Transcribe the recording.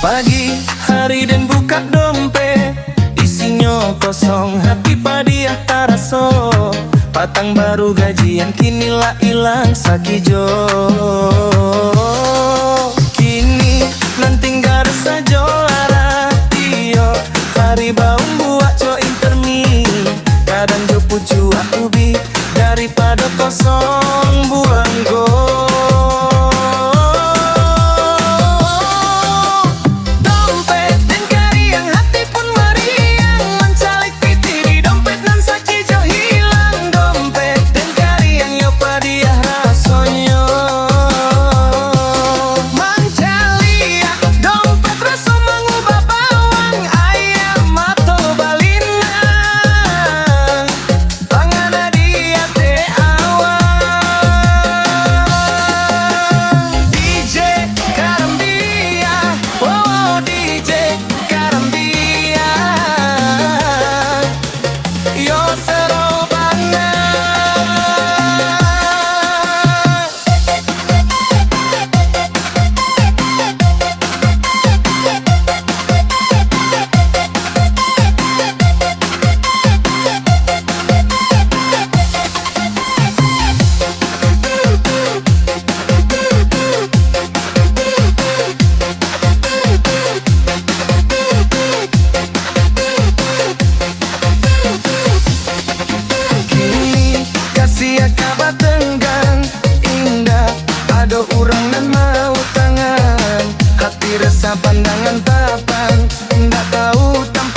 Pagi hari dan buka dompet, isinya kosong, hati padiah taraso. Patang baru gajian, kinilah ilang sakijo. Kini nan tinggal saja radio, hari baung buat co intermi. Kadang jo pucu ubi, daripada kosong buang go. Ada orang nan mau tangan, hati resah pandangan papan, nggak tahu tanpa